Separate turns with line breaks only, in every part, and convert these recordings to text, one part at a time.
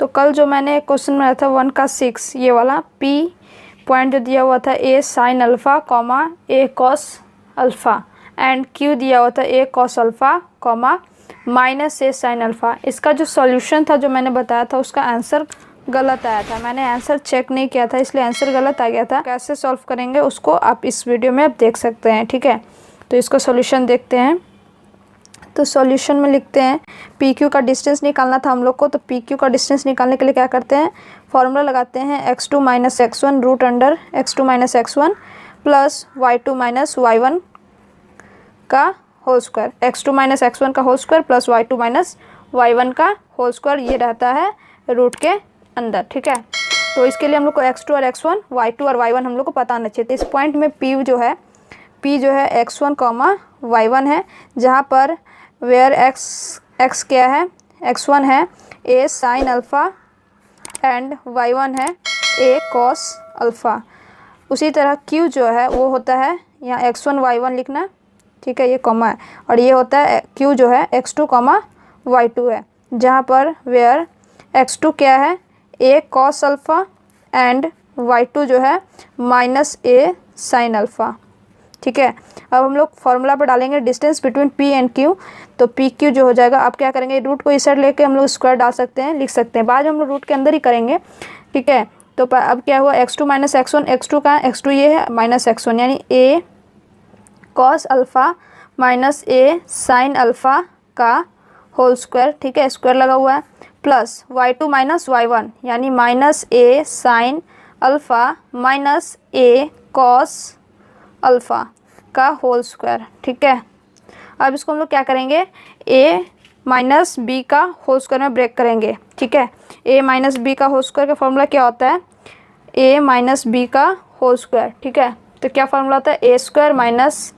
तो कल जो मैंने क्वेश्चन में था 1 का 6 ये वाला P पॉइंट जो दिया हुआ था A sine alpha comma A cos alpha and Q दिया हुआ था A cos alpha comma minus A sine alpha. इसका जो सॉल्यूशन था जो मैंने बताया था उसका आंसर गलत आया था। मैंने आंसर चेक नहीं किया था इसलिए आंसर गलत आ गया था। कैसे सॉल्व करेंगे उसको आप इस वीडियो में आप देख सकते हैं, ठीक है। तो इसका सॉल्यूशन देखते हैं। तो सॉल्यूशन में लिखते हैं पी क्यू का डिस्टेंस निकालना था हम लोग को। तो पी क्यू का डिस्टेंस निकालने के लिए क्या करते हैं, फॉर्मूला लगाते हैं x2 minus x1 root under x2 minus x1 plus y2 minus y1 का whole square, x2 minus x1 का whole square plus y2 minus y1 का होल स्क्वायर, ये रहता है रूट के अंदर, ठीक है। तो इसके लिए हम लोग को x2 और x1 y2 और y1 हम लोग को पता होना चाहिए। तो इस पॉइंट में p जो है x1 कॉमा y1 है, जहाँ पर वेयर x क्या है, x1 है a sine alpha and y1 है a कॉस अल्फ़ा। उसी तरह q जो है वो होता है यहाँ x1 y1 लिखना, ठीक है, ये कॉमा है, और ये होता है q जो है x2 कॉमा y2 है, जहाँ पर वेयर x2 क्या है a cos alpha and y2 जो है माइनस a साइन अल्फ़ा, ठीक है। अब हम लोग फॉर्मूला पर डालेंगे distance between p and q। तो पी क्यू जो हो जाएगा, आप क्या करेंगे रूट को इस साइड लेके हम लोग स्क्वायर डाल सकते हैं, लिख सकते हैं, बाद में हम लोग रूट के अंदर ही करेंगे, ठीक है। तो अब क्या हुआ x2 माइनस x1, x2 का x2 ये है माइनस x1 यानी a cos alpha minus a sine alpha का होल स्क्वायर, ठीक है, स्क्वायर लगा हुआ है, प्लस y2 माइनस y1 यानी minus a sine alpha minus a cos alpha का होल स्क्वायर, ठीक है। अब इसको हम लोग क्या करेंगे a माइनस बी का होल स्क्वायर में ब्रेक करेंगे, ठीक है। a माइनस बी का होल स्क्वायर का फॉर्मूला क्या होता है, a माइनस बी का होल स्क्वायर, ठीक है। तो क्या फॉर्मूला होता है a square minus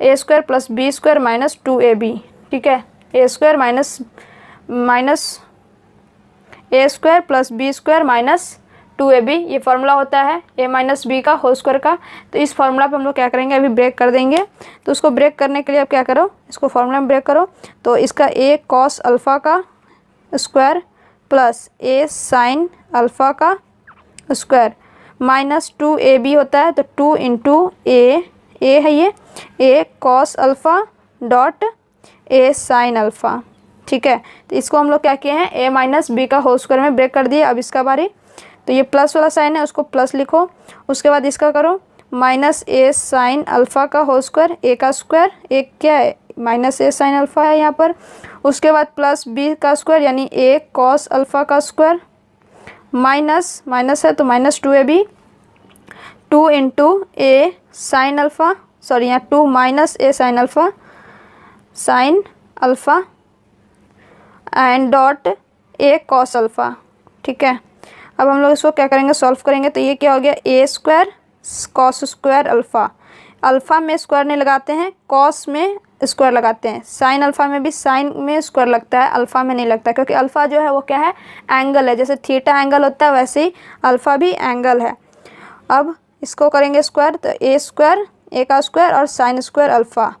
a square plus b square minus 2ab, ठीक है। a square minus a square plus b square minus 2ab ये फार्मूला होता है a माइनस बी का होल स्क्वायर का। तो इस फार्मूला पे हम लोग क्या करेंगे, अभी ब्रेक कर देंगे। तो उसको ब्रेक करने के लिए आप क्या करो, इसको फार्मूला में ब्रेक करो। तो इसका a कॉस अल्फ़ा का square plus a sine alpha का स्क्वायर माइनस 2ab होता है। तो 2 इंटू a है ये a cos alpha dot a sine alpha, ठीक है। तो इसको हम लोग क्या किए हैं a माइनस बी का होल स्क्वायर में ब्रेक कर दिए। अब इसका बारी, तो ये प्लस वाला साइन है उसको प्लस लिखो, उसके बाद इसका करो माइनस a साइन अल्फ़ा का होल स्क्वायर, a का स्क्वायर, एक क्या है माइनस a साइन अल्फ़ा है यहाँ पर, उसके बाद प्लस b का स्क्वायर यानी a कॉस अल्फ़ा का स्क्वायर माइनस है तो minus 2ab, 2 into a sine alpha, sorry यहाँ 2 minus a sine alpha and dot a cos alpha, ठीक है। अब हम लोग इसको क्या करेंगे, सॉल्व करेंगे। तो ये क्या हो गया a square cos square alpha, alpha में स्क्वायर नहीं लगाते हैं, कॉस में स्क्वायर लगाते हैं, साइन अल्फ़ा में भी साइन में स्क्वायर लगता है, अल्फ़ा में नहीं लगता, क्योंकि अल्फ़ा जो है वो क्या है एंगल है, जैसे थीटा एंगल होता है वैसे ही अल्फ़ा भी एंगल है। अब इसको करेंगे स्क्वायर, तो a स्क्वायर a का स्क्वायर और sign square alpha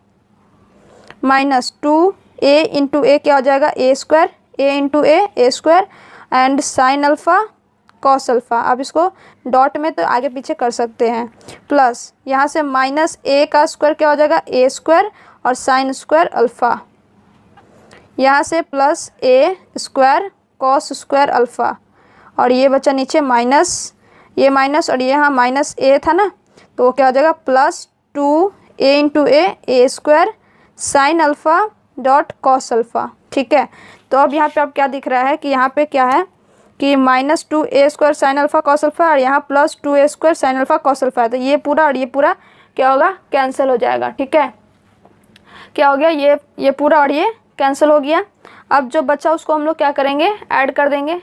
minus 2a into a क्या हो जाएगा a square, a into a square and sine alpha cos alpha. अब इसको डॉट में तो आगे पीछे कर सकते हैं, प्लस यहाँ से माइनस a का स्क्वायर क्या हो जाएगा a स्क्वायर और साइन स्क्वायर अल्फ़ा, यहाँ से plus a square cos square alpha, और ये बचा नीचे माइनस, ये माइनस और ये यहाँ माइनस a था ना, तो वो क्या हो जाएगा plus 2a into a square sine alpha dot cos alpha, ठीक है। तो अब यहाँ पे अब क्या दिख रहा है कि यहाँ पे क्या है कि minus 2a square sine alpha cos alpha और यहाँ plus 2a square sine alpha cos alpha है। तो ये पूरा और ये पूरा क्या होगा कैंसिल हो जाएगा, ठीक है। क्या हो गया, ये पूरा और ये कैंसिल हो गया। अब जो बचा उसको हम लोग क्या करेंगे ऐड कर देंगे।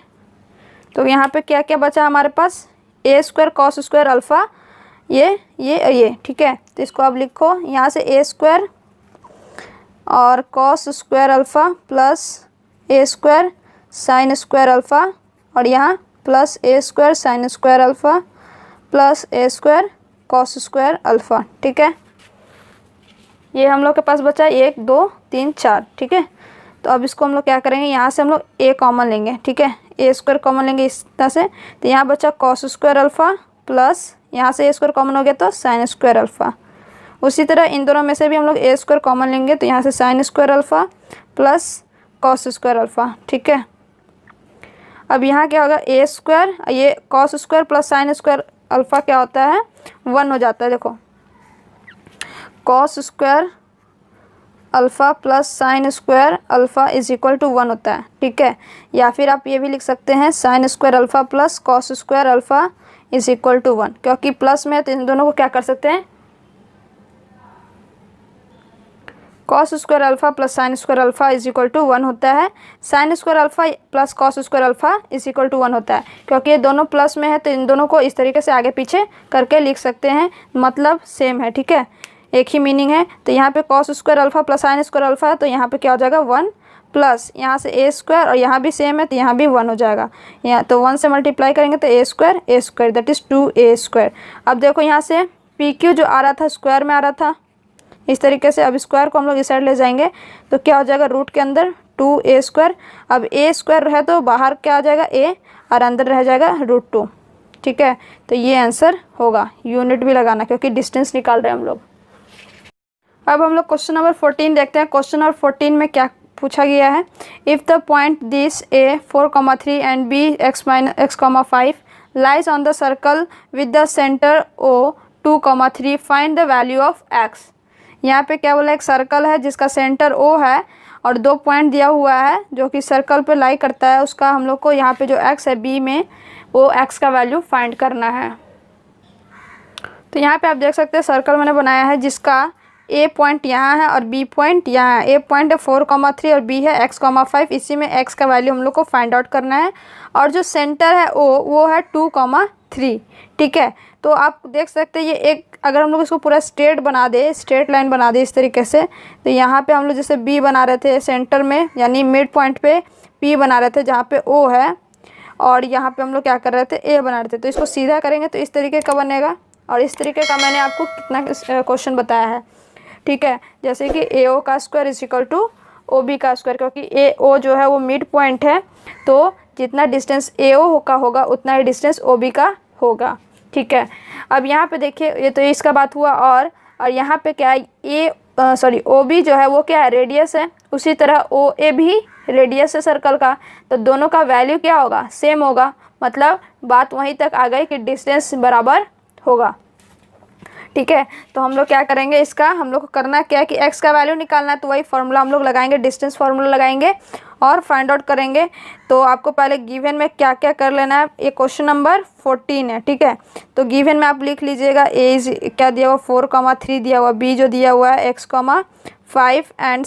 तो यहाँ पे क्या क्या बचा हमारे पास a square cos square alpha, ये ठीक है। तो इसको अब लिखो यहाँ से a स्क्वायर और cos square alpha plus a square sine square alpha और यहाँ plus a square sine square alpha plus a square cos square alpha, ठीक है। ये हम लोग के पास बचा 1 2 3 4, ठीक है। तो अब इसको हम लोग क्या करेंगे, यहाँ से हम लोग a कॉमन लेंगे, ठीक है। ए स्क्वायर कॉमन लेंगे इस तरह से, तो यहाँ बचा कॉस स्क्वायर अल्फ़ा प्लस यहाँ से ए स्क्वायर कॉमन हो गया तो साइन स्क्वायर अल्फ़ा। उसी तरह इन दोनों में से भी हम लोग ए स्क्वायर कॉमन लेंगे तो यहाँ से sine square alpha plus cos square alpha. ठीक है, अब यहाँ क्या होगा, ए स्क्वायर, ये cos square plus sine square alpha क्या होता है, 1 हो जाता है। देखो cos square alpha plus sine square alpha is equal to 1 होता है। ठीक है, या फिर आप ये भी लिख सकते हैं sine square alpha plus cos square alpha is equal to 1, क्योंकि प्लस में तो इन दोनों को क्या कर सकते हैं, cos square alpha plus sine square alpha is equal to 1 होता है। Sine square alpha plus cos square alpha is equal to 1 होता है, क्योंकि ये दोनों प्लस में है तो इन दोनों को इस तरीके से आगे पीछे करके लिख सकते हैं, मतलब सेम है। ठीक है, एक ही मीनिंग है। तो यहाँ पे cos square alpha plus sine square alpha है तो यहाँ पे क्या हो जाएगा 1 प्लस यहाँ से ए स्क्वायर, और यहाँ भी सेम है तो यहाँ भी 1 हो जाएगा। यहाँ तो 1 से मल्टीप्लाई करेंगे तो ए square that is 2a square. अब देखो यहाँ से पी क्यू जो आ रहा था स्क्वायर में आ रहा था इस तरीके से, अब स्क्वायर को हम लोग इस साइड ले जाएंगे तो क्या हो जाएगा, रूट के अंदर 2a स्क्वायर। अब ए स्क्वायर है तो बाहर क्या आ जाएगा a, और अंदर रह जाएगा √2। ठीक है, तो ये आंसर होगा। यूनिट भी लगाना क्योंकि डिस्टेंस निकाल रहे हैं हम लोग। अब हम लोग क्वेश्चन नंबर 14 देखते हैं। क्वेश्चन नंबर 14 में क्या पूछा गया है, if the point this a 4,3 and b x,5 lies on the circle with the centre o 2,3 find the value of x। यहाँ पे क्या बोला, एक सर्कल है जिसका सेंटर o है और 2 पॉइंट दिया हुआ है जो कि सर्कल पे लाई करता है, उसका हम लोग को यहाँ पे जो x है b में वो x का वैल्यू फाइंड करना है। तो यहाँ पे आप देख सकते हैं सर्कल मैंने बनाया है जिसका ए पॉइंट यहाँ है और बी पॉइंट यहाँ है। ए पॉइंट है 4,3 और बी है x,5। इसी में x का वैल्यू हम लोग को फाइंड आउट करना है, और जो सेंटर है ओ वो है 2,3। ठीक है, तो आप देख सकते हैं ये एक, अगर हम लोग इसको पूरा स्ट्रेट लाइन बना दे इस तरीके से, तो यहाँ पे हम लोग जैसे बी बना रहे थे सेंटर में, यानी मिड पॉइंट पे पी बना रहे थे जहाँ पे ओ है, और यहाँ पे हम लोग क्या कर रहे थे, ए बना रहे थे। तो इसको सीधा करेंगे तो इस तरीके का बनेगा, और इस तरीके का मैंने आपको कितना क्वेश्चन बताया है। ठीक है, जैसे कि ए ओ का square is equal to O B का स्क्वायर, क्योंकि ए ओ जो है वो मिड पॉइंट है तो जितना डिस्टेंस ए ओ का होगा उतना ही डिस्टेंस ओ बी का होगा। ठीक है, अब यहाँ पे देखिए ये तो इसका बात हुआ, और यहाँ पे क्या है, ओ बी जो है वो क्या है, रेडियस है। उसी तरह ओ ए भी रेडियस है सर्कल का, तो दोनों का वैल्यू क्या होगा, सेम होगा। मतलब बात वहीं तक आ गई कि डिस्टेंस बराबर होगा। ठीक है, तो हम लोग क्या करेंगे, इसका हम लोग को करना क्या है कि x का वैल्यू निकालना है, तो वही फार्मूला हम लोग लगाएंगे, डिस्टेंस फार्मूला लगाएंगे और फाइंड आउट करेंगे। तो आपको पहले गिवन में क्या क्या कर लेना है, ये क्वेश्चन नंबर 14 है। ठीक है, तो गिवन में आप लिख लीजिएगा a इज क्या दिया हुआ 4,3 दिया हुआ, b जो दिया हुआ है x,5 एंड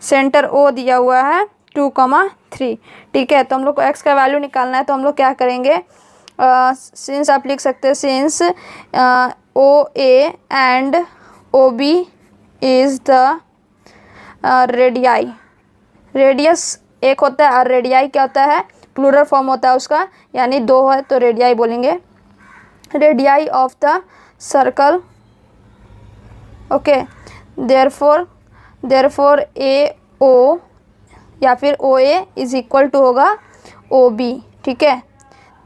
सेंटर o दिया हुआ है 2,3। ठीक है, तो हम लोग को x का वैल्यू निकालना है, तो हम लोग क्या करेंगे, सिंस आप लिख सकते हैं since O A and O B is the radii, radius एक होता है और रेडियाई क्या होता है, प्लूरल फॉर्म होता है उसका, यानी 2 है तो रेडियाई बोलेंगे, radii of the circle. Okay, therefore A O या फिर O A is equal to होगा ओ बी। ठीक है,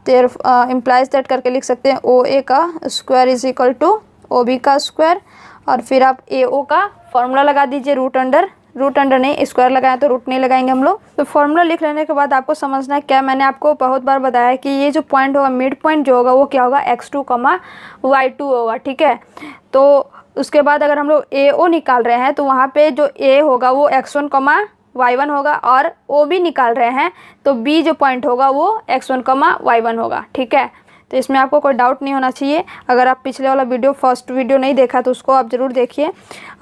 देयर इम्प्लाइज दैट करके लिख सकते हैं ओ ए का square is equal to O B का स्क्वायर, और फिर आप ए ओ का फॉर्मूला लगा दीजिए, रूट अंडर नहीं, स्क्वायर लगाएं तो रूट नहीं लगाएंगे हम लोग। तो फॉर्मूला लिख लेने के बाद आपको समझना है क्या, मैंने आपको बहुत बार बताया है कि ये जो पॉइंट होगा, मिड पॉइंट जो होगा वो क्या होगा, x2, y2 होगा। ठीक है, तो उसके बाद अगर हम लोग ए ओ निकाल रहे हैं तो वहाँ पे जो ए होगा वो x1, y1 होगा, और ओ बी निकाल रहे हैं तो बी जो पॉइंट होगा वो x1, y1 होगा। ठीक है, तो इसमें आपको कोई डाउट नहीं होना चाहिए। अगर आप पिछले वाला वीडियो, फर्स्ट वीडियो नहीं देखा तो उसको आप ज़रूर देखिए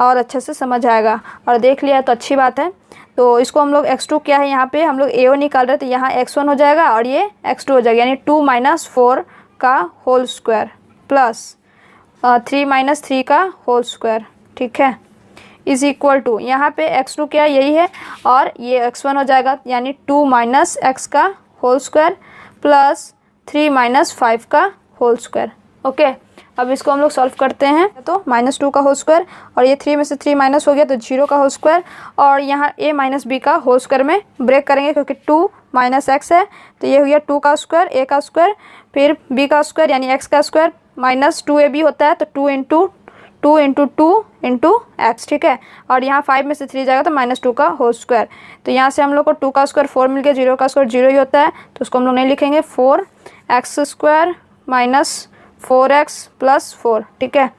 और अच्छे से समझ आएगा, और देख लिया तो अच्छी बात है। तो इसको हम लोग x2 क्या है, यहाँ पे हम लोग ए ओ निकाल रहे हैं तो यहाँ x1 हो जाएगा और ये x2 हो जाएगा, यानी 2 - 4 का होल स्क्वायर प्लस 3 - 3 का होल स्क्वायर। ठीक है, इज इक्वल टू यहाँ पे x2 क्या यही है और ये x1 हो जाएगा, यानी 2 - x का होल स्क्वायर प्लस 3 - 5 का होल स्क्वायर। ओके, अब इसको हम लोग सॉल्व करते हैं तो -2 का होल स्क्वायर, और ये 3 में से 3 माइनस हो गया तो 0 का होल स्क्वायर, और यहाँ a - b का होल स्क्वायर में ब्रेक करेंगे क्योंकि 2 माइनस एक्स है, तो ये हो गया 2 का स्क्वायर, ए का स्क्वायर, फिर बी का स्क्वायर यानी एक्स का स्क्वायर माइनस 2ab होता है, तो 2 इंटू 2 इंटू 2 इंटू एक्स, ठीक है। और यहाँ 5 में से 3 जाएगा तो -2 का होल स्क्वायर। तो यहाँ से हम लोग को 2 का स्क्वायर 4 मिल गया, 0 का स्क्वायर 0 ही होता है, तो उसको हम लोग नहीं लिखेंगे, 4x square minus 4x plus 4, ठीक है।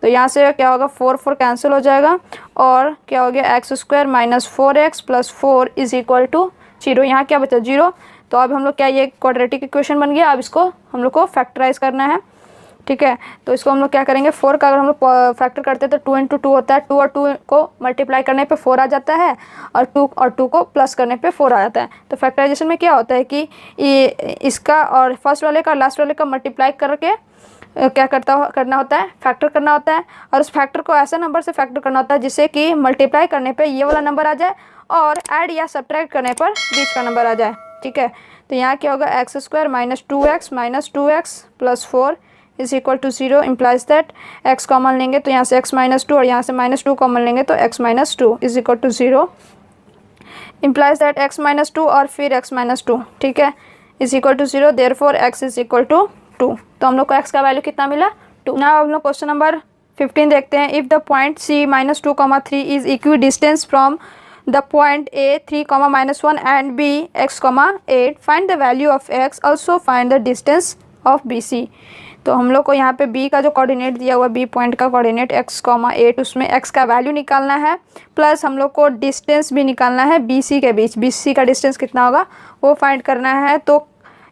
तो यहाँ से क्या होगा, 4 कैंसिल हो जाएगा और क्या हो गया, x square minus 4x plus 4 is equal to 0। यहाँ क्या बचा, 0। तो अब हम लोग क्या, ये क्वाड्रेटिक इक्वेशन बन गया। अब इसको हम लोग को फैक्टराइज करना है, ठीक है। तो इसको हम लोग क्या करेंगे, 4 का अगर हम लोग फैक्टर करते हैं तो 2 इंटू 2 होता है, 2 और 2 को मल्टीप्लाई करने पे 4 आ जाता है और 2 और 2 को प्लस करने पे 4 आ जाता है। तो फैक्टराइजेशन में क्या होता है कि इसका और फर्स्ट वाले का लास्ट वाले का मल्टीप्लाई करके क्या करना होता है, फैक्टर करना होता है। और उस फैक्टर को ऐसे नंबर से फैक्टर करना होता है जिससे कि मल्टीप्लाई करने पे ये वाला नंबर आ जाए और ऐड या सब्ट्रैक्ट करने पर बीच का नंबर आ जाए, ठीक है। तो यहाँ क्या होगा, x square minus 2x plus 4 is equal to 0 इम्प्लाइज दैट x कॉमन लेंगे तो यहाँ से x माइनस 2 और यहाँ से -2 कॉमन लेंगे तो x minus 2 is equal to 0 इम्प्लाइज दैट x माइनस 2 और फिर x माइनस 2, ठीक है, is equal to 0, therefore x is equal to 2। तो हम लोग को x का वैल्यू कितना मिला, 2। नाउ हम लोग क्वेश्चन नंबर 15 देखते हैं। If the point c -2, 3 is equi distance from the point a 3, -1 and b x, 8, find the value of x, also find the distance of bc। तो हम लोग को यहाँ पे b का जो कोऑर्डिनेट दिया हुआ, b पॉइंट का कोऑर्डिनेट x, 8, उसमें x का वैल्यू निकालना है, प्लस हम लोग को डिस्टेंस भी निकालना है bc के बीच। bc का डिस्टेंस कितना होगा वो फाइंड करना है। तो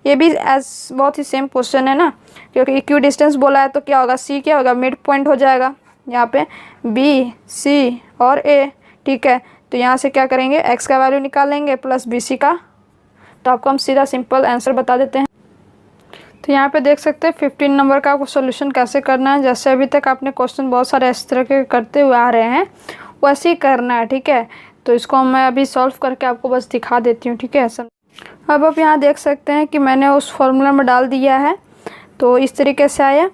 ये भी बहुत ही सेम क्वेश्चन है ना, क्योंकि इक्वी डिस्टेंस बोला है तो क्या होगा, c क्या होगा, मिड पॉइंट हो जाएगा यहाँ पे b, c और a, ठीक है। तो यहाँ से क्या करेंगे, x का वैल्यू निकालेंगे प्लस bc का, तो आपको हम सीधा सिंपल आंसर बता देते हैं। तो यहाँ पे देख सकते हैं 15 नंबर का आपको सोल्यूशन कैसे करना है। जैसे अभी तक आपने क्वेश्चन बहुत सारे इस तरह के करते हुए आ रहे हैं वैसे ही करना है, ठीक है। तो इसको मैं अभी सॉल्व करके आपको बस दिखा देती हूँ, ठीक है। अब आप यहाँ देख सकते हैं कि मैंने उस फॉर्मूला में डाल दिया है, तो इस तरीके से आया।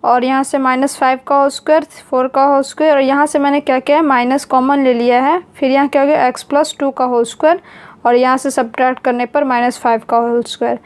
और यहाँ से -5 का होल स्क्वायर, 4 का होल स्क्वायर, और यहाँ से मैंने क्या किया है, माइनस कॉमन ले लिया है। फिर यहाँ क्या हो गया, x प्लस 2 का होल स्क्वायर, और यहाँ से सब्ट्रैक्ट करने पर -5 का होल स्क्वायर।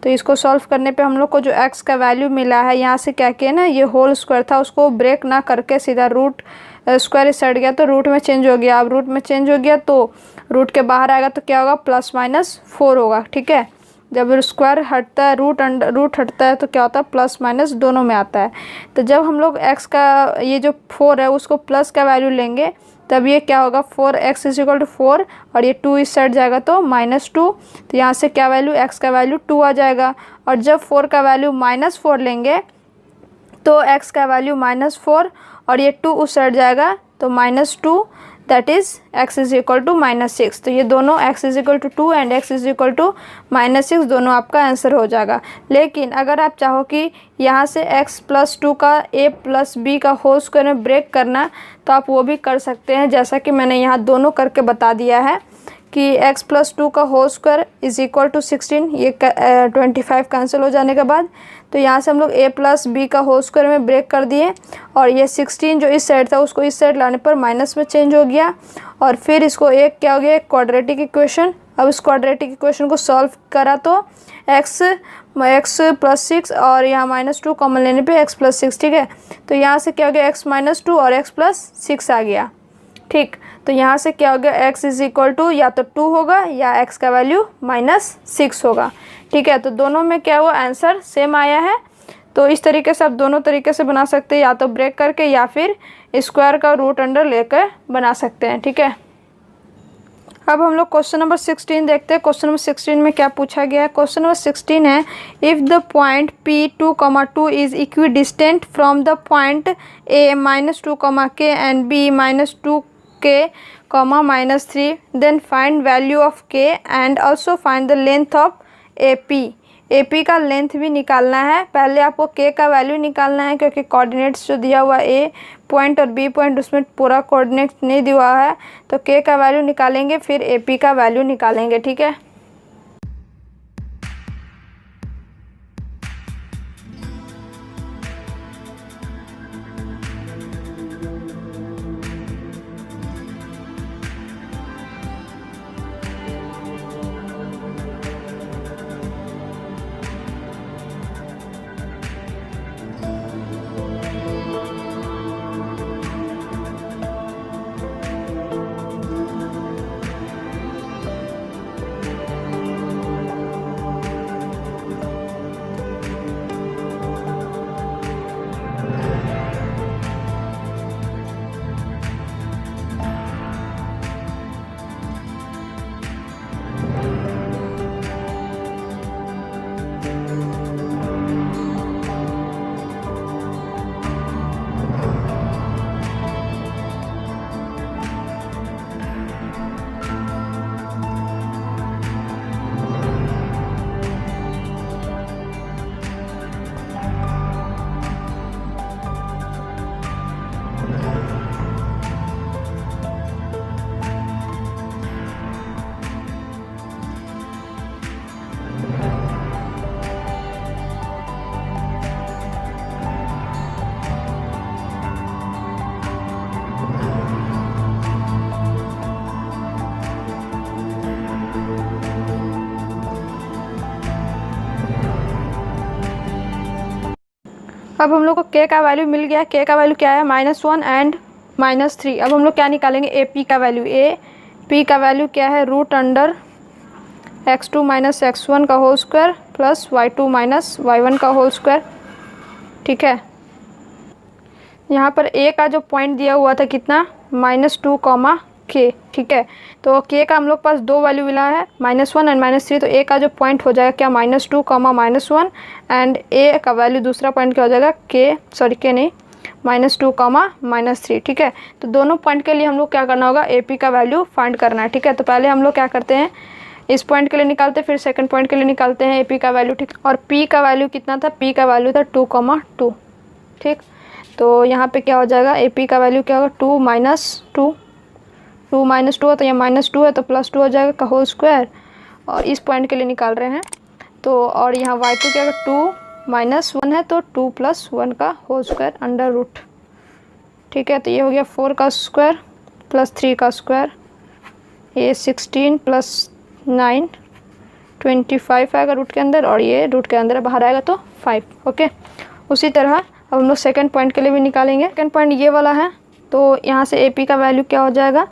तो इसको सॉल्व करने पे हम लोग को जो x का वैल्यू मिला है, यहाँ से क्या किया ना, ये होल स्क्वायर था उसको ब्रेक ना करके सीधा रूट स्क्वायर इस साइड गया तो रूट में चेंज हो गया। अब रूट में चेंज हो गया तो रूट के बाहर आएगा तो क्या होगा, +-4 होगा, ठीक है। जब स्क्वायर हटता है, रूट हटता है तो क्या होता है, +- दोनों में आता है। तो जब हम लोग x का ये जो 4 है उसको प्लस का वैल्यू लेंगे तब ये क्या होगा, 4x इज इक्वल टू 4 और ये 2 इस साइड जाएगा तो -2। तो यहाँ से क्या वैल्यू, x का वैल्यू 2 आ जाएगा। और जब 4 का वैल्यू -4 लेंगे तो x का वैल्यू -4 और ये 2 उस साइड जाएगा तो -2, that is x is equal to -6। तो ये दोनों x is equal to 2 and x is equal to -6 दोनों आपका आंसर हो जाएगा। लेकिन अगर आप चाहो कि यहाँ से x प्लस 2 का a प्लस b का होल स्क्वायर में ब्रेक करना तो आप वो भी कर सकते हैं, जैसा कि मैंने यहाँ दोनों करके बता दिया है कि x प्लस 2 का whole square is equal to 16, ये 25 कैंसिल हो जाने के बाद तो यहाँ से हम लोग a प्लस बी का होल स्क्वायर में ब्रेक कर दिए और ये 16 जो इस साइड था उसको इस साइड लाने पर माइनस में चेंज हो गया। और फिर इसको एक क्या हो गया, एक क्वाड्रेटिक इक्वेशन। अब इस क्वाड्रेटिक इक्वेशन को सॉल्व करा तो x प्लस 6 और यहाँ -2 कॉमन लेने पे x प्लस 6, ठीक है। तो यहाँ से क्या हो गया, x -2 और x प्लस 6 आ गया, ठीक। तो यहाँ से क्या हो गया, x इज इक्वल टू या तो 2 होगा या x का वैल्यू -6 होगा, ठीक है। तो दोनों में क्या हुआ, आंसर सेम आया है। तो इस तरीके से आप दोनों तरीके से बना सकते हैं, या तो ब्रेक करके या फिर स्क्वायर का रूट अंडर लेकर बना सकते हैं, ठीक है। अब हम लोग क्वेश्चन नंबर 16 देखते हैं। क्वेश्चन नंबर 16 में क्या पूछा गया है। क्वेश्चन नंबर 16 है, if the point P2, 2 is equidistant from the point A -2, K and B -2K, -3, then find value of K and also find the length of AP। AP का length भी निकालना है। पहले आपको K का value निकालना है क्योंकि कोऑर्डिनेट्स जो दिया हुआ A पॉइंट और B पॉइंट उसमें पूरा कोऑर्डिनेट नहीं दिया हुआ है, तो K का वैल्यू निकालेंगे फिर AP का वैल्यू निकालेंगे, ठीक है। अब हम लोग को k का वैल्यू मिल गया। k का वैल्यू क्या है? -1 एंड -3। अब हम लोग क्या निकालेंगे? AP का वैल्यू। AP का वैल्यू क्या है? √x2 - x1 का whole square plus y2 - y1 का होल स्क्वायर। ठीक है, यहाँ पर a का जो पॉइंट दिया हुआ था कितना? -2, k। ठीक है, तो k का हम लोग पास दो वैल्यू मिला है, -1 एंड -3। तो a का जो पॉइंट हो जाएगा क्या? -2, -1 एंड a का वैल्यू दूसरा पॉइंट क्या हो जाएगा? k नहीं, -2, -3। ठीक है, तो दोनों पॉइंट के लिए हम लोग क्या करना होगा? AP का वैल्यू फाइंड करना है। ठीक है, तो पहले हम लोग क्या करते हैं? इस पॉइंट के लिए निकालते हैं, फिर सेकंड पॉइंट के लिए निकालते हैं AP का वैल्यू। ठीक, और P का वैल्यू कितना था? P का वैल्यू था 2, 2। ठीक, तो यहाँ पे क्या हो जाएगा? AP का वैल्यू क्या होगा? 2 - 2, 2 - 2 है तो यहाँ -2 है तो +2 हो जाएगा का होल स्क्वायर। और इस पॉइंट के लिए निकाल रहे हैं तो, और यहाँ y2 क्या होगा? 2 - 1 है तो 2 + 1 का होल स्क्वायर अंडर रूट। ठीक है, तो ये हो गया 4 का स्क्वायर प्लस 3 का स्क्वायर, ये 16 + 9 25 आएगा रूट के अंदर, और ये रूट के अंदर बाहर आएगा तो 5। ओके, उसी तरह अब हम लोग सेकंड पॉइंट के लिए भी निकालेंगे। सेकंड पॉइंट ये वाला है, तो यहाँ से AP का वैल्यू क्या हो जाएगा?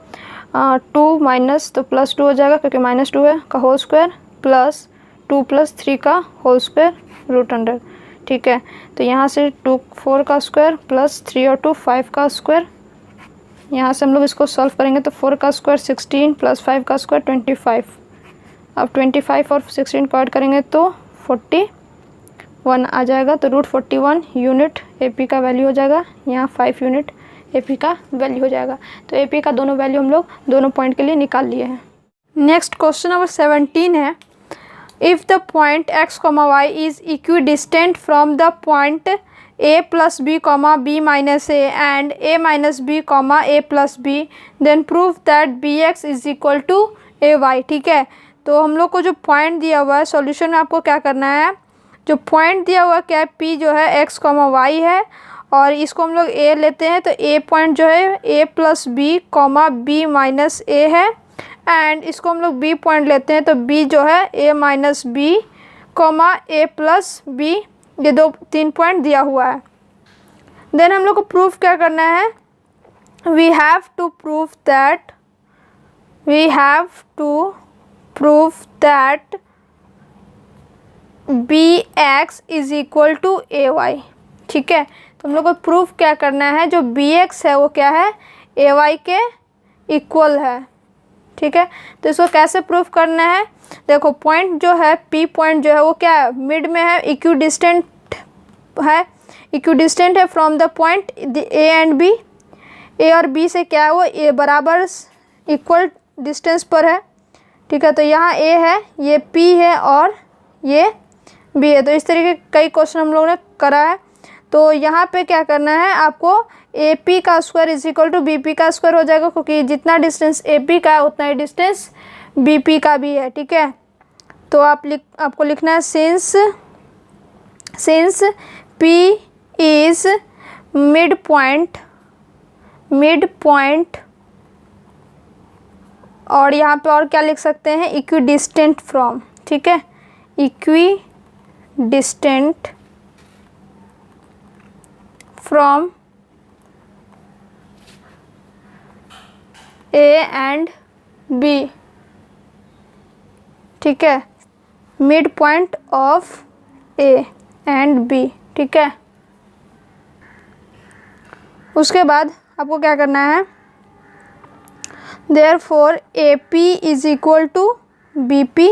2 माइनस तो +2 हो जाएगा क्योंकि -2 है का होल स्क्वायर प्लस 2 + 3 का होल स्क्वायर रूट अंडर। ठीक है, तो यहाँ से 4 का स्क्वायर प्लस 3 और 2 5 का स्क्वायर। यहाँ से हम लोग इसको सॉल्व करेंगे तो 4 का स्क्वायर 16 + 5 का स्क्वायर 25। अब 25 और 16 को ऐड करेंगे तो 41 आ जाएगा, तो √41 यूनिट AP का वैल्यू हो जाएगा। यहाँ 5 यूनिट AP का वैल्यू हो जाएगा। तो AP का दोनों वैल्यू हम लोग दोनों पॉइंट के लिए निकाल लिए हैं। नेक्स्ट क्वेश्चन नंबर 17 है, if the point x, y is equidistant from the point a + b, b - a and a - b, a + b, then prove that bx is equal to ay। ठीक है, तो हम लोग को जो पॉइंट दिया हुआ है सॉल्यूशन में आपको क्या करना है? जो पॉइंट दिया हुआ क्या है? P जो है x, y है, और इसको हम लोग A लेते हैं तो A पॉइंट जो है a + b, b - a है, एंड इसको हम लोग B पॉइंट लेते हैं तो B जो है a - b, a + b। ये 3 पॉइंट दिया हुआ है। देन हम लोग को प्रूफ क्या करना है? We have to proof that bx is equal to ay। ठीक है, तो हम लोग को प्रूफ क्या करना है? जो bx है वो क्या है? ay के इक्वल है। ठीक है, तो इसको कैसे प्रूफ करना है? देखो, पॉइंट जो है P पॉइंट जो है वो क्या है? मिड में है, इक्विडिस्टेंट है from the point A and B। A और B से क्या है? वो A बराबर इक्वल डिस्टेंस पर है। ठीक है, तो यहाँ A है, ये P है और ये B है। तो इस तरीके कई क्वेश्चन हम लोगों ने करा है। तो यहाँ पे क्या करना है आपको? AP का square is equal to BP का स्क्वायर हो जाएगा, क्योंकि जितना डिस्टेंस AP का है उतना ही डिस्टेंस BP का भी है। ठीक है, तो आपको लिखना है since P is mid point, और यहाँ पे और क्या लिख सकते हैं? Equidistant from. ठीक है, equidistant from A and B। ठीक है, mid point of A and B। ठीक है, उसके बाद आपको क्या करना है? Therefore AP is equal to BP।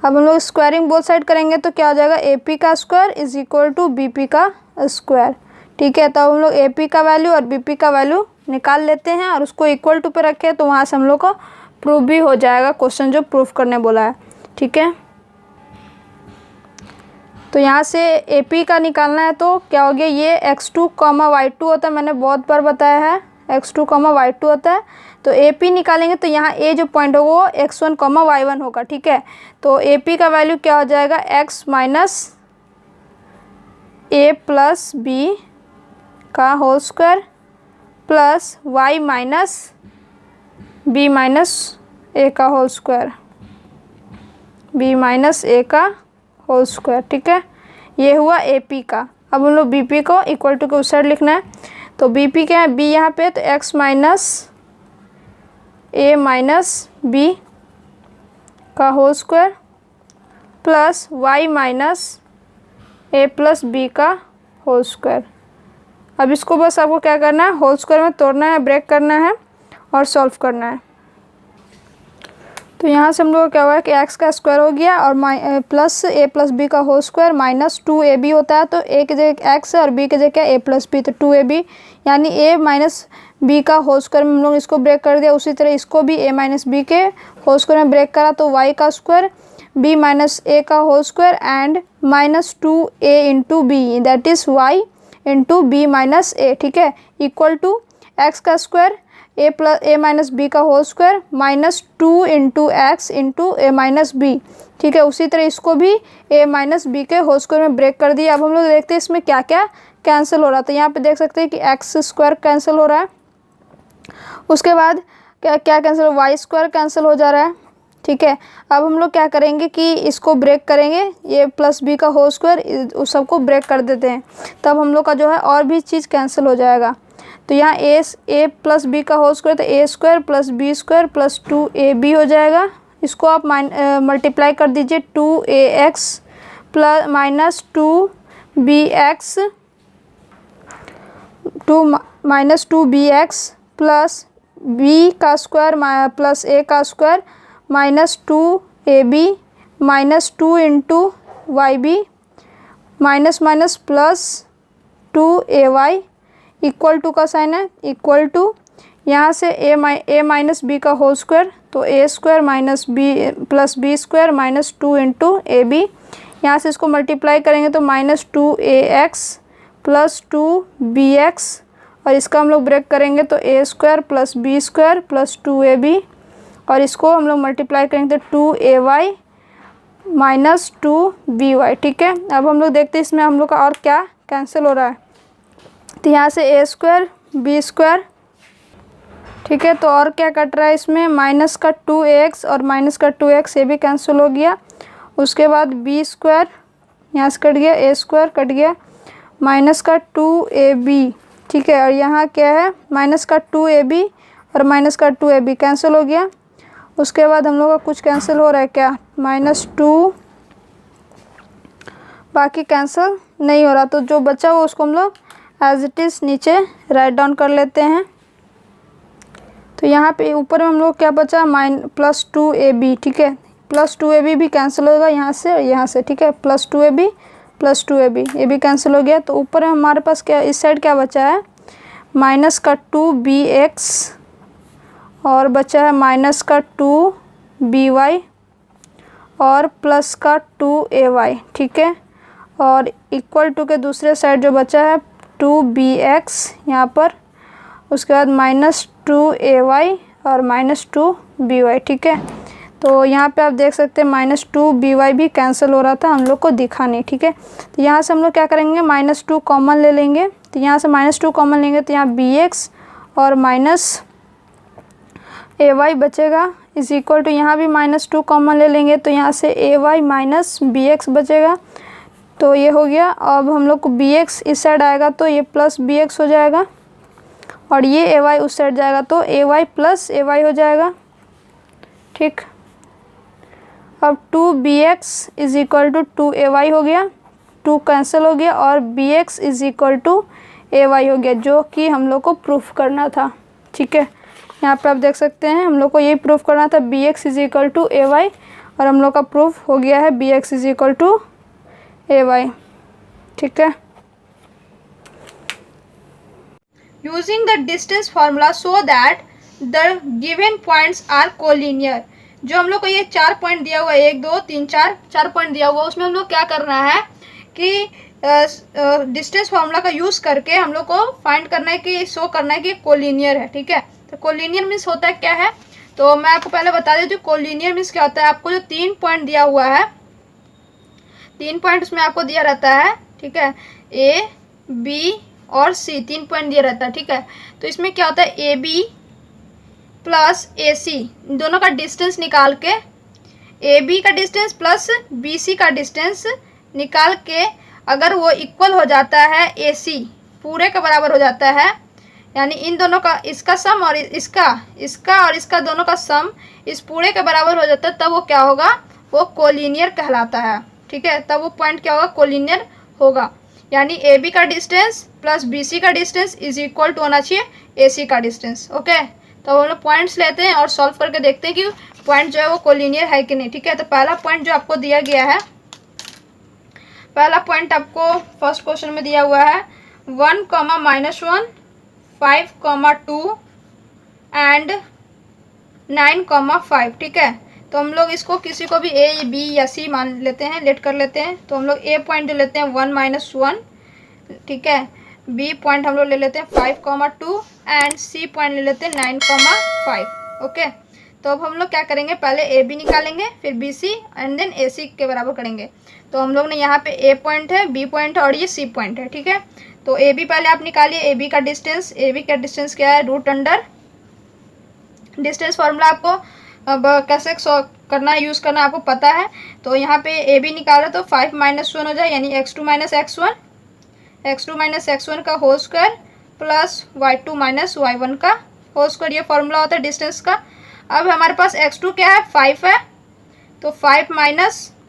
अब हम लोग स्क्वायरिंग बोथ साइड करेंगे तो क्या हो जाएगा? AP का square is equal to BP का स्क्वायर। ठीक है, तो हम लोग AP का वैल्यू और BP का वैल्यू निकाल लेते हैं और उसको इक्वल टू पे रखें, तो वहाँ से हम लोग को प्रूफ भी हो जाएगा क्वेश्चन जो प्रूफ करने बोला है। ठीक है, तो यहाँ से AP का निकालना है तो क्या हो गया? ये x2, y2 होता है, मैंने बहुत बार बताया है x2, y2 होता है। तो AP निकालेंगे तो यहाँ A जो पॉइंट होगा वो x1, y1 होगा। ठीक है, तो AP का वैल्यू क्या हो जाएगा? x - a + b का whole square plus y - b - a का होल स्क्वायर, b - a का होल स्क्वायर। ठीक है, ये हुआ AP का। अब हम लोग बी पी को इक्वल टू के उस साइड लिखना है। तो बी पी क्या है, बी यहाँ पे, तो x minus a minus b का whole square plus y minus a plus b का होल स्क्वायर। अब इसको बस आपको क्या करना है, होल स्क्वायर में तोड़ना है, ब्रेक करना है और सॉल्व करना है। तो यहाँ से हम लोग क्या हुआ है कि एक्स का स्क्वायर हो गया और प्लस ए प्लस बी का होल स्क्वायर माइनस 2ab होता है, तो ए की जगह एक्स है और बी की जगह ए प्लस बी, तो 2ab यानी ए माइनस बी का होल स्क्वायर में हम लोग इसको ब्रेक कर दिया। उसी तरह इसको भी ए माइनस बी के होल स्क्वायर में ब्रेक करा, तो वाई का स्क्वायर बी माइनस ए का whole square and minus 2a into b, that is y into b minus a, ठीक है, इक्वल टू एक्स का स्क्वायर ए माइनस बी का whole square minus 2 into x into a minus b, ठीक है। उसी तरह इसको भी ए माइनस बी के होल स्क्वायर में ब्रेक कर दिया। अब हम लोग देखते हैं इसमें क्या क्या कैंसिल हो रहा है। तो यहाँ पे देख सकते हैं कि एक्स स्क्वायर कैंसिल हो रहा है, उसके बाद क्या क्या कैंसिल, वाई स्क्वायर कैंसिल हो जा रहा है, ठीक है। अब हम लोग क्या करेंगे कि इसको ब्रेक करेंगे, ये प्लस बी का होल स्क्वायर उस सबको ब्रेक कर देते हैं, तब हम लोग का जो है और भी चीज़ कैंसिल हो जाएगा। तो यहाँ ए प्लस बी का होल स्क्वायर, तो ए square plus B square plus 2ab हो जाएगा। इसको आप मल्टीप्लाई कर दीजिए, 2ax plus minus 2bx minus 2bx plus b का स्क्वायर प्लस a का square minus 2ab minus 2 into y b minus minus plus 2ay equal to का sign है, इक्वल टू यहाँ से ए माइनस बी का whole square, तो ए square minus B plus B square minus 2 into A B, यहाँ से इसको multiply करेंगे तो माइनस 2ax प्लस 2bx और इसका हम लोग ब्रेक करेंगे तो ए square plus B square plus 2ab और इसको हम लोग मल्टीप्लाई करेंगे तो 2ay माइनस 2by, ठीक है। अब हम लोग देखते हैं इसमें हम लोग का और क्या कैंसिल हो रहा है। तो यहाँ से ए स्क्वायर बी स्क्वायर, ठीक है, तो और क्या कट रहा है इसमें, माइनस का 2ax और माइनस का 2x ये भी कैंसिल हो गया। उसके बाद बी स्क्वायर यहाँ से कट गया, ए स्क्वायर कट गया, माइनस का 2ab, ठीक है, और यहाँ क्या है माइनस का 2ab और माइनस का 2ab कैंसिल हो गया। उसके बाद हम लोग का कुछ कैंसिल हो रहा है क्या, माइनस 2, बाकी कैंसिल नहीं हो रहा, तो जो बचा हुआ उसको हम लोग एज इट इज़ नीचे राइट डाउन कर लेते हैं। तो यहाँ पे ऊपर में हम लोग क्या बचा, प्लस 2ab, ठीक है, प्लस 2ab भी कैंसिल होगा यहाँ से और यहाँ से, ठीक है, प्लस 2ab प्लस 2ab ये भी कैंसिल हो गया। तो ऊपर में हमारे पास क्या, इस साइड क्या बचा है, माइनस का 2bx और बचा है माइनस का 2by और प्लस का 2ay, ठीक है, और इक्वल टू के दूसरे साइड जो बचा है 2bx यहाँ पर, उसके बाद माइनस 2ay और माइनस 2by, ठीक है। तो यहाँ पे आप देख सकते हैं माइनस 2by भी कैंसिल हो रहा था, हम लोग को दिखा नहीं, ठीक है। तो यहाँ से हम लोग क्या करेंगे, माइनस 2 कॉमन ले लेंगे, तो यहाँ से माइनस 2 कॉमन लेंगे तो यहाँ bx और माइनस ay बचेगा इज इक्वल टू, यहाँ भी माइनस 2 कॉमन ले लेंगे तो यहाँ से ay माइनस bx बचेगा, तो ये हो गया। अब हम लोग को bx इस साइड आएगा तो ये प्लस bx हो जाएगा और ये ay उस साइड जाएगा तो ay प्लस ay हो जाएगा, ठीक। अब 2bx is equal to 2ay हो गया, 2 कैंसिल हो गया और bx is equal to ay हो गया, जो कि हम लोग को प्रूफ करना था, ठीक है। यहाँ पे आप देख सकते हैं हम लोग को ये प्रूफ करना था bx is equal to ay और हम लोग का प्रूफ हो गया है bx is equal to ay, ठीक है।
Using the distance formula so that the given points are collinear, जो हम लोग को ये 4 पॉइंट दिया हुआ है, 1 2 3 4 पॉइंट दिया हुआ, उसमें हम लोग क्या करना है कि डिस्टेंस फार्मूला का यूज़ करके हम लोग को फाइंड करना है कि शो करना है कि कोलिनियर है, ठीक है। तो कोलिनियर मीन्स होता है क्या है, तो मैं आपको पहले बता देती हूँ कोलिनियर मीन्स क्या होता है। आपको जो 3 पॉइंट दिया हुआ है, 3 पॉइंट उसमें आपको दिया रहता है, ठीक है, ए बी और सी 3 पॉइंट दिया रहता है, ठीक है। तो इसमें क्या होता है, ए बी प्लस ए सी दोनों का डिस्टेंस निकाल के, ए बी का डिस्टेंस प्लस बी सी का डिस्टेंस निकाल के अगर वो इक्वल हो जाता है AC पूरे के बराबर हो जाता है, यानी इन दोनों का इसका सम और इसका दोनों का सम इस पूरे के बराबर हो जाता है, तब वो क्या होगा, वो कोलिनियर कहलाता है। ठीक है, तब वो पॉइंट क्या होगा, कोलिनियर होगा। यानी AB का डिस्टेंस प्लस BC का डिस्टेंस इज इक्वल टू होना चाहिए AC का डिस्टेंस। ओके, तो हम लोग पॉइंट्स लेते हैं और सॉल्व करके देखते हैं कि पॉइंट जो है वो कोलिनियर है कि नहीं। ठीक है, तो पहला पॉइंट जो आपको दिया गया है, पहला पॉइंट आपको फर्स्ट क्वेश्चन में दिया हुआ है 1, -1, 5, 2 एंड 9, 5। ठीक है, तो हम लोग इसको किसी को भी A, B या C मान लेते हैं, लेट कर लेते हैं। तो हम लोग A पॉइंट ले लेते हैं 1, -1। ठीक है, B पॉइंट हम लोग ले लेते हैं 5, 2 एंड C पॉइंट ले लेते हैं 9, 5। ओके, तो अब हम लोग क्या करेंगे, पहले AB निकालेंगे, फिर BC एंड देन AC के बराबर करेंगे। तो हम लोग ने यहाँ पे A पॉइंट है, B पॉइंट है और ये C पॉइंट है। ठीक है, तो AB पहले आप निकालिए। AB का डिस्टेंस, AB का डिस्टेंस क्या है, रूट अंडर डिस्टेंस फार्मूला आपको अब कैसे करना है, यूज़ करना आपको पता है। तो यहाँ पे AB निकाला तो 5 -1 हो जाए, यानी x2 - x1 का whole square plus y2 - y1 का होल स्क्वायर, ये फार्मूला होता है डिस्टेंस का। अब हमारे पास x2 क्या है, 5 है, तो 5 -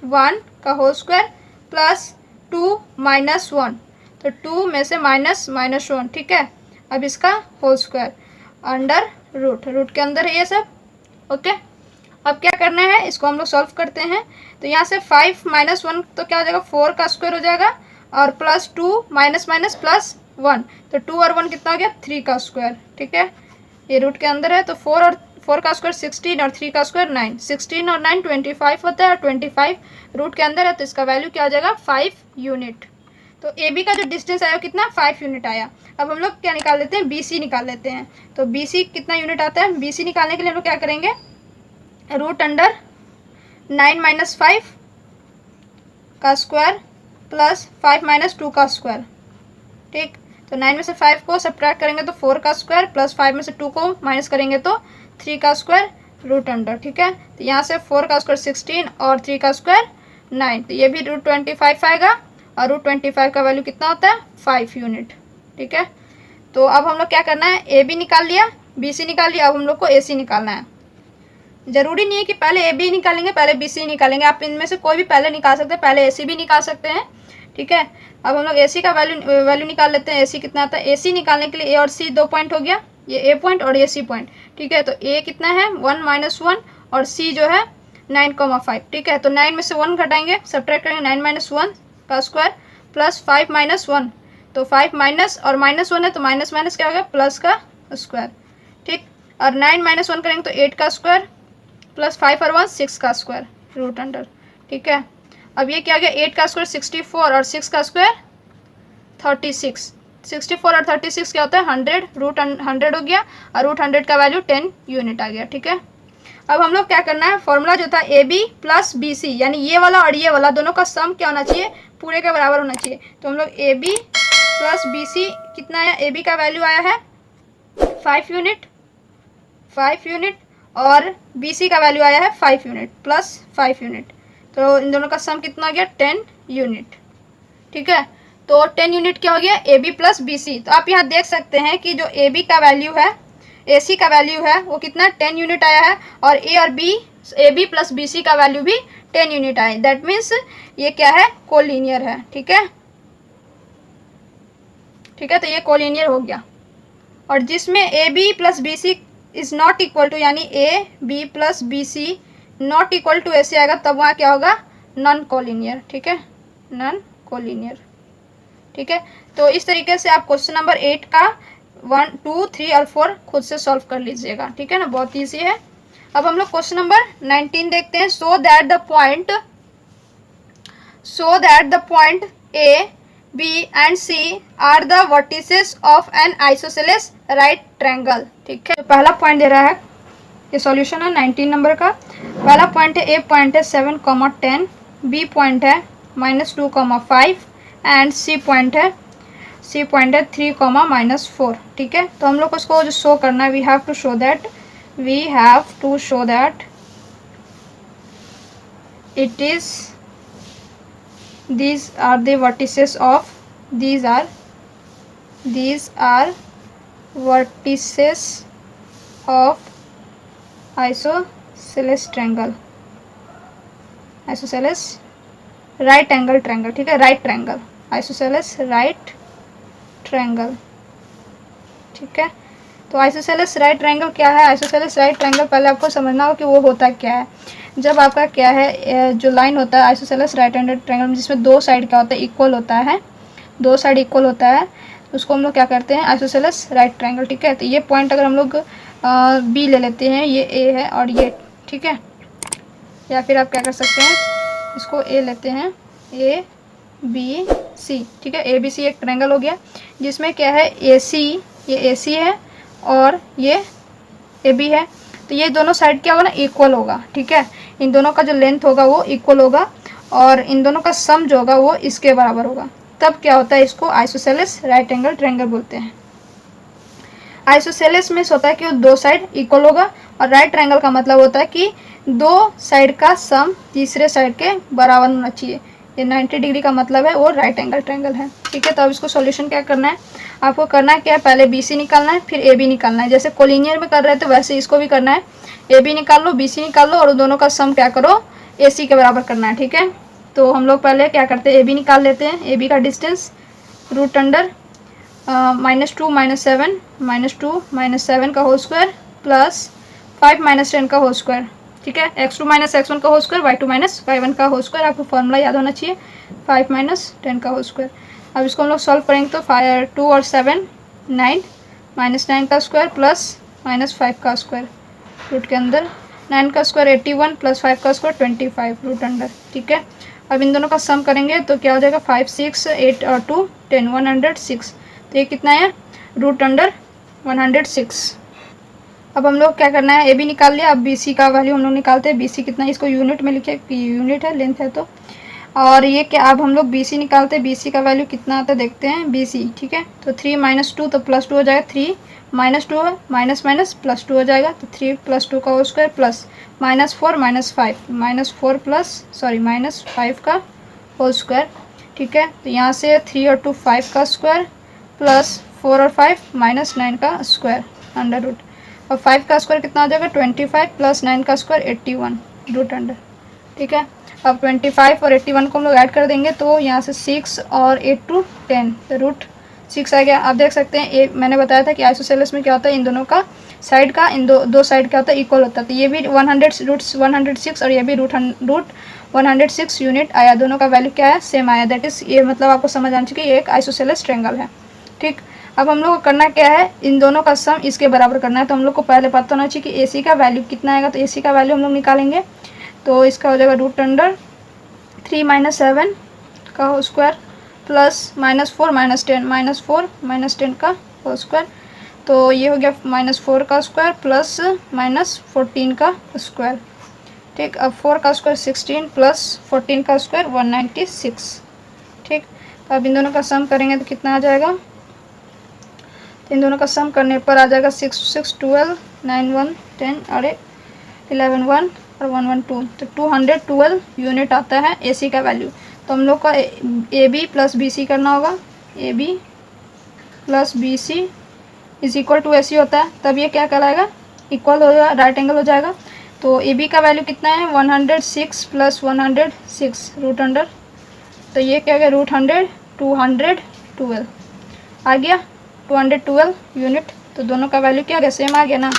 1 का होल स्क्वायर प्लस 2 - 1, तो 2 में से -1। ठीक है, अब इसका होल स्क्वायर अंडर रूट के अंदर है ये सब। ओके, अब क्या करना है, इसको हम लोग सॉल्व करते हैं। तो यहाँ से 5 - 1 तो क्या हो जाएगा, 4 का स्क्वायर हो जाएगा, और प्लस 2 - प्लस 1, तो 2 और 1 कितना हो गया, 3 का स्क्वायर। ठीक है, ये रूट के अंदर है, तो 4 का स्क्वायर 16 और 3 का स्क्वायर 9, 16 और 9 25 होता है, और 25 रूट के अंदर है, तो इसका वैल्यू क्या हो जाएगा, 5 यूनिट। तो AB का जो डिस्टेंस आया कितना, 5 यूनिट आया। अब हम लोग क्या निकाल लेते हैं, BC निकाल लेते हैं। तो BC कितना यूनिट आता है, BC निकालने के लिए हम लोग क्या करेंगे, रूट अंडर 9 - 5 का स्क्वायर प्लस 5 - 2 का स्क्वायर। ठीक, तो 9 में से 5 को सब्ट्रैक्ट करेंगे तो 4 का स्क्वायर, प्लस 5 में से 2 को माइनस करेंगे तो 3 का स्क्वायर रूट अंडर। ठीक है, तो यहाँ से 4 का स्क्वायर 16 और 3 का स्क्वायर 9, तो ये भी रूट 25 आएगा, और रूट 25 का वैल्यू कितना होता है, 5 यूनिट। ठीक है, तो अब हम लोग क्या करना है, AB निकाल लिया, BC निकाल लिया, अब हम लोग को AC निकालना है। जरूरी नहीं है कि पहले AB निकालेंगे पहले BC निकालेंगे, आप इनमें से कोई भी पहले निकाल सकते हैं, पहले AC भी निकाल सकते हैं। ठीक है, अब हम लोग AC का वैल्यू निकाल लेते हैं। AC कितना आता है, AC निकालने के लिए A और C 2 पॉइंट हो गया, ये A पॉइंट और ये C पॉइंट। ठीक है, तो A कितना है, 1 - 1, और C जो है 9, 5। ठीक है, तो 9 में से 1 घटाएंगे, सब्ट्रैक्ट करेंगे, 9 - 1 का स्क्वायर प्लस 5 - 1, तो 5 माइनस और -1 है, तो माइनस माइनस क्या हो गया, प्लस का स्क्वायर। ठीक, और 9 - 1 करेंगे तो 8 का स्क्वायर प्लस 5 और 1 6 का स्क्वायर रूट अंडर। ठीक है, अब ये क्या हो गया, 8 का स्क्वायर 64 और 6 का स्क्वायर 36। 64 और 36 क्या होता है, 100, रूट 100 हो गया, और रूट 100 का वैल्यू 10 यूनिट आ गया। ठीक है, अब हम लोग क्या करना है, फॉर्मूला जो था AB प्लस BC, यानी ये वाला और ये वाला दोनों का सम क्या होना चाहिए, पूरे के बराबर होना चाहिए। तो हम लोग AB प्लस BC कितना है, AB का वैल्यू आया है 5 यूनिट, और BC का वैल्यू आया है 5 यूनिट प्लस 5 यूनिट, तो इन दोनों का सम कितना हो गया, 10 यूनिट। ठीक है, तो 10 यूनिट क्या हो गया, AB प्लस BC। तो आप यहाँ देख सकते हैं कि जो AB का वैल्यू है, AC का वैल्यू है, वो कितना 10 यूनिट आया है, और A और B, AB प्लस BC का वैल्यू भी 10 यूनिट आया। दैट मीन्स ये क्या है, कोलिनियर है। ठीक है, तो ये कोलिनियर हो गया। और जिसमें AB plus BC is not equal to, यानी AB plus BC not equal to ऐसे आएगा, तब वहाँ क्या होगा, नॉन कोलिनियर। ठीक है, नॉन कोलिनियर। ठीक है, तो इस तरीके से आप क्वेश्चन नंबर 8 का 1, 2, 3 और 4 खुद से सॉल्व कर लीजिएगा। ठीक है ना, बहुत ईजी है। अब हम लोग क्वेश्चन नंबर 19 देखते हैं। So that the point A, B and C are the vertices of an isosceles right triangle। ठीक है, तो पहला पॉइंट दे रहा है, ये सॉल्यूशन है 19 नंबर का। पहला पॉइंट है, A पॉइंट है 7, 10, B पॉइंट है -2, 5 एंड C पॉइंट है 3, -4। ठीक है, तो हम लोग को उसको जो शो करना है, we have to show that it is these are the vertices of these are vertices of isosceles triangle, isosceles right angle triangle, ठीक है, right triangle, isosceles right triangle, ठीक है। तो आइसोसेलेस राइट ट्रायंगल क्या है? Isosceles right triangle पहले आपको समझना हो कि वो होता क्या है। जब आपका क्या है, जो लाइन होता है आइसोसेलेस राइट हैंडेड ट्रायंगल जिसमें दो साइड क्या होता है, इक्वल होता है, दो साइड इक्वल होता है, उसको हम लोग क्या करते हैं, आइसोसेलेस राइट ट्रायंगल, ठीक है। तो ये पॉइंट अगर हम लोग बी ले लेते हैं, ये ए है और ये, ठीक है, या फिर आप क्या कर सकते हैं, इसको ए लेते हैं, ए बी सी, ठीक है। ए बी सी एक ट्रायंगल हो गया जिसमें क्या है, ए सी, ये ए सी है और ये ए बी है। तो ये दोनों साइड क्या होगा ना, इक्वल होगा, ठीक है। इन दोनों का जो लेंथ होगा वो इक्वल होगा और इन दोनों का सम जो होगा वो इसके बराबर होगा। तब क्या होता है, इसको आइसोसेलेस राइट एंगल ट्रायंगल बोलते हैं। आइसोसेलेस में होता है कि वो दो साइड इक्वल होगा और राइट ट्रायंगल का मतलब होता है कि दो साइड का सम तीसरे साइड के बराबर होना चाहिए। ये 90 डिग्री का मतलब है वो राइट एंगल ट्रायंगल है, ठीक है। तो अब इसको सॉल्यूशन क्या करना है, आपको करना है क्या है, पहले बी सी निकालना है, फिर ए बी निकालना है। जैसे कोलिनियर में कर रहे थे वैसे इसको भी करना है, ए बी निकाल लो, बी सी निकाल लो और दोनों का सम क्या करो, ए सी के बराबर करना है, ठीक है। तो हम लोग पहले क्या करते हैं, ए बी निकाल लेते हैं। ए बी का डिस्टेंस रूट अंडर -2 -7 -2 का होल स्क्वायर प्लस 5 -10 का होल स्क्वायर, ठीक है। x2 - x1 का होल स्क्वायर, y2 - y1 का होल स्क्वायर, आपको फॉर्मूला याद होना चाहिए, 5 - 10 का होल स्क्वायर। अब इसको हम लोग सॉल्व करेंगे तो 2 और 7 9 -9 का स्क्वायर प्लस -5 का स्क्वायर, रूट के अंदर 9 का स्क्वायर 81 प्लस 5 का स्क्वायर 25 रूट अंडर, ठीक है। अब इन दोनों का सम करेंगे तो क्या हो जाएगा, 5 6 8 और 2 10 106। तो ये कितना है, रूट अंडर 106। अब हम लोग क्या करना है, ए बी निकाल लिया, अब बी सी का वैल्यू हम लोग निकालते हैं। बी सी कितना है, इसको यूनिट में लिखे, यूनिट है, लेंथ है तो। और ये क्या, अब हम लोग बी सी निकालते हैं, बी सी का वैल्यू कितना आता है देखते हैं, बी सी, ठीक है। तो 3 - 2 तो +2 हो जाएगा, 3 -2 है, माइनस +2 हो जाएगा, तो 3 + 2 का होल स्क्वायर प्लस -4 -5 का होल स्क्वायर, ठीक है। तो यहाँ से 3 और 2 5 का स्क्वायर प्लस 4 और 5 -9 का स्क्वायर अंडर रूट। और 5 का स्क्वायर कितना हो जाएगा, 25 प्लस 9 का स्क्वायर 81 रूट अंडर, ठीक है। अब 25 और 81 को हम लोग ऐड कर देंगे तो यहाँ से 6 और 8 to 10 तो रूट 6 आ गया। आप देख सकते हैं, एक मैंने बताया था कि आइसोसेलेस में क्या होता है, इन दोनों का साइड का, इन दो साइड क्या होता है, इक्वल होता है। तो ये भी 106 और ये भी रूट 106 यूनिट आया, दोनों का वैल्यू क्या है, सेम आया। दैट इज़, ये मतलब आपको समझ आना चाहिए कि ये एक आइसोसेलेस ट्रायंगल है, ठीक। अब हम लोग को करना क्या है, इन दोनों का सम इसके बराबर करना है। तो हम लोग को पहले पता होना चाहिए कि AC का वैल्यू कितना आएगा। तो AC का वैल्यू हम लोग निकालेंगे तो इसका हो जाएगा रूट अंडर 3 - 7 का होल स्क्वायर प्लस -4 - 10 का होल स्क्वायर। तो ये हो गया -4 का स्क्वायर प्लस -14 का स्क्वायर, ठीक। अब 4 का स्क्वायर 16 प्लस 14 का स्क्वायर 196, ठीक। तो अब इन दोनों का सम करेंगे तो कितना आ जाएगा, इन दोनों का सम करने पर आ जाएगा 6 6 12 9 1 10 और 11 1 और 1 1 2, तो 212 यूनिट आता है AC का वैल्यू। तो हम लोग का AB प्लस BC करना होगा, AB plus BC is equal to AC होता है, तब ये क्या कहलाएगा, इक्वल हो जाएगा, राइट एंगल हो जाएगा। तो AB का वैल्यू कितना है, 106 प्लस 106 रूट अंडर, तो ये क्या गया, रूट 100 212 आ गया, 212 यूनिट। तो दोनों का वैल्यू क्या आ गया, सेम आ गया ना।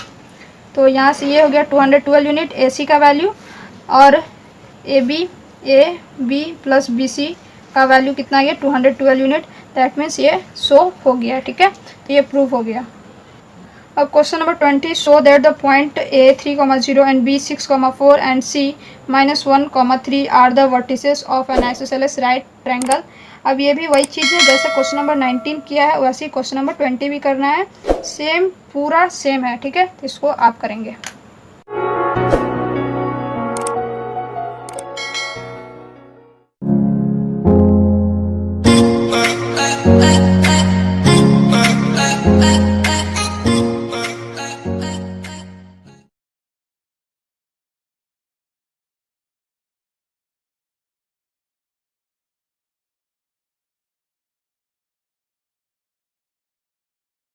तो यहाँ से ये हो गया 212 यूनिट AC का वैल्यू और AB प्लस BC का वैल्यू कितना आ गया, 212 यूनिट। दैट मीन्स ये शो हो गया, ठीक है। तो ये प्रूफ हो गया। अब question number 20, show that the point A 3,0 and B 6,4 and C -1,3 are the vertices of an isosceles right triangle. अब ये भी वही चीज़ है जैसे क्वेश्चन नंबर 19 किया है, वैसे ही क्वेश्चन नंबर 20 भी करना है, सेम पूरा सेम है, ठीक है। तो इसको आप करेंगे।